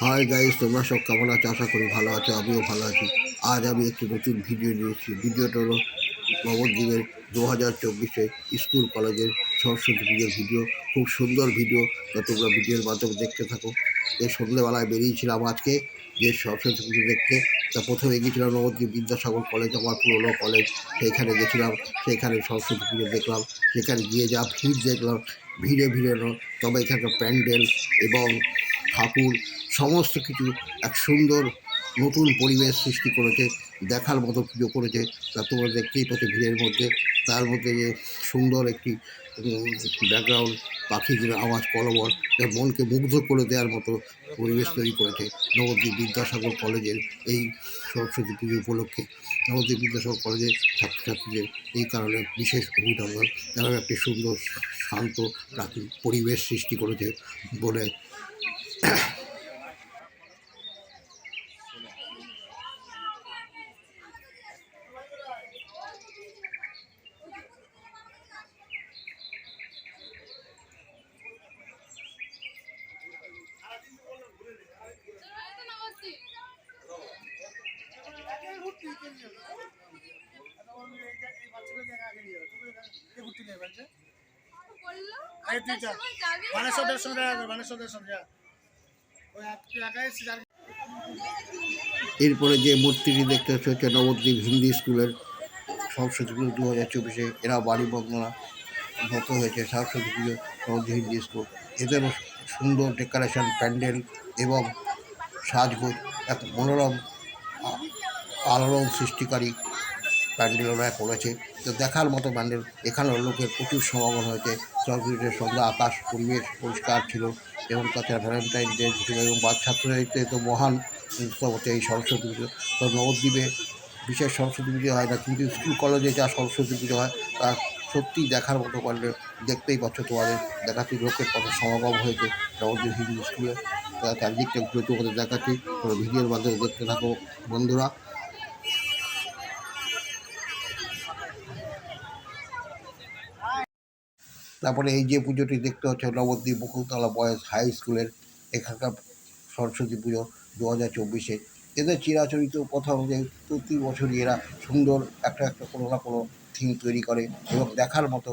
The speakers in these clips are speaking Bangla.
হাই গাইস, তোমরা সব কেমন আছো? আশা করি ভালো আছো, আমিও ভালো আছি। আজ আমি একটি নতুন ভিডিও নিয়েছি। ভিডিওটা হলো নবদ্বীপের 2024 স্কুল কলেজের সরস্বতী পুজোর ভিডিও। খুব সুন্দর ভিডিও, তা তোমরা ভিডিওর মাধ্যমে দেখতে থাকো। এই সন্ধ্যেবেলায় বেরিয়েছিলাম আজকে যে সরস্বতী পুজো দেখতে। তা প্রথমে গিয়েছিলাম নবদ্বীপ বিদ্যাসাগর কলেজ, আমার পুরোনো কলেজ। সেইখানে গেছিলাম, সেখানে সরস্বতী পুজো দেখলাম। সেখানে গিয়ে যা ভিড় দেখলাম, ভিড়ে ভিড়ে তবে এখানকার প্যান্ডেল এবং ঠাকুর সমস্ত কিছু এক সুন্দর নতুন পরিবেশ সৃষ্টি করেছে, দেখার মতো পুজো করেছে। তা তোমরা দেখতেই পাচ্ছ ভিড়ের মধ্যে, তার মধ্যে যে সুন্দর একটি ব্যাকগ্রাউন্ড, পাখিদের আওয়াজ কলবল, যা মনকে মুগ্ধ করে দেওয়ার মতো পরিবেশ তৈরি করেছে নবদ্বীপ বিদ্যাসাগর কলেজের এই সরস্বতী পুজো উপলক্ষে। নবদ্বীপ বিদ্যাসাগর কলেজের ছাত্রছাত্রীদের এই কারণে বিশেষ অভিনন্দন। তারা একটি সুন্দর শান্ত প্রাকৃতিক পরিবেশ সৃষ্টি করেছে বলে এরপরে যে মূর্তিটি দেখতে হচ্ছে নবদ্বীপ হিন্দি স্কুলের সরস্বতী পুজো 2024। এরা বাড়ি বন্দনা মতো হয়েছে সরস্বতী পুজো নবদ্বীপ হিন্দি স্কুল। এদেরও সুন্দর ডেকোরেশন, প্যান্ডেল এবং সাজগোজ, এক মনোরম আলোড়ন সৃষ্টিকারী প্যান্ডেল ওরা করেছে। তো দেখার মতো প্যান্ডেল। এখানেও লোকের প্রচুর সমাগম হয়েছে। সরস্বতীর সন্ধ্যা আকাশ পরিবেশ পরিষ্কার ছিল এবং তাছাড়া ভ্যালেন্টাইন ডে ছিল এবং ছাত্রছাত্রীদের তো মহান উৎসব হচ্ছে এই সরস্বতী পুজো। তো নবদ্বীপে বিশেষ সরস্বতী পুজো হয় না, কিন্তু স্কুল কলেজে যা সরস্বতী পুজো হয় তা সত্যিই দেখার মতো প্যান্ডেল। দেখতেই পাচ্ছ, তোমাদের দেখাচ্ছি লোকের কত সমাগম হয়েছে নবদ্বীপ হিন্দু স্কুলে। চারদিকটা ঘুরে তোমাদের দেখাচ্ছি, তোমরা ভিডিওর মাধ্যমে দেখতে থাকো বন্ধুরা। তারপরে এই যে পুজোটি দেখতে হচ্ছে নবদ্বীপ বকুলতলা বয়েজ হাই স্কুলের এখানকার সরস্বতী পুজো 2024। এদের চিরাচরিত কথা অনুযায়ী প্রতি বছরই এরা সুন্দর একটা কোনো না কোনো থিম তৈরি করে এবং দেখার মতো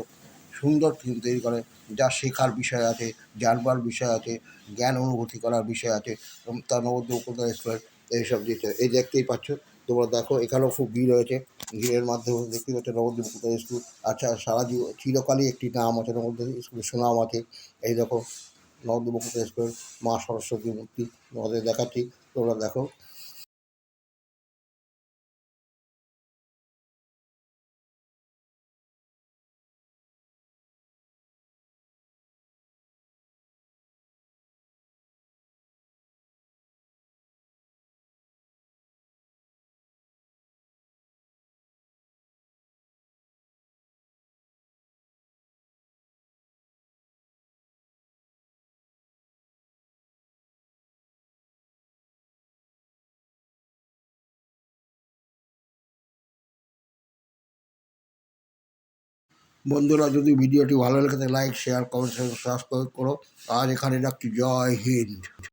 সুন্দর থিম তৈরি করে, যা শেখার বিষয় আছে, জানবার বিষয় আছে, জ্ঞান অনুভূতি করার বিষয় আছে। তার নবদ্বীপ বকুলতলা স্কুলের এইসব দিতে এই দেখতেই পাচ্ছ তোমরা। দেখো এখানেও খুব ভিড় হয়েছে, ভিড়ের মাধ্যমে দেখতে পাচ্ছ নবদ্বীপ বকুলতলা স্কুল। আচ্ছা, সারা চিরকালই একটি নাম আছে নবদ্বীপ স্কুলের, সুনাম আছে। এই দেখো নবদ্বীপ বকুলতলা স্কুলের মা সরস্বতী মূর্তি তোমাদের দেখাচ্ছি, তোমরা দেখো। বন্ধুরা, যদি ভিডিওটি ভালো লেগে থাকে লাইক, শেয়ার, কমেন্ট, সাবস্ক্রাইব করো। আর এখানে রাখছি, জয় হিন্দ।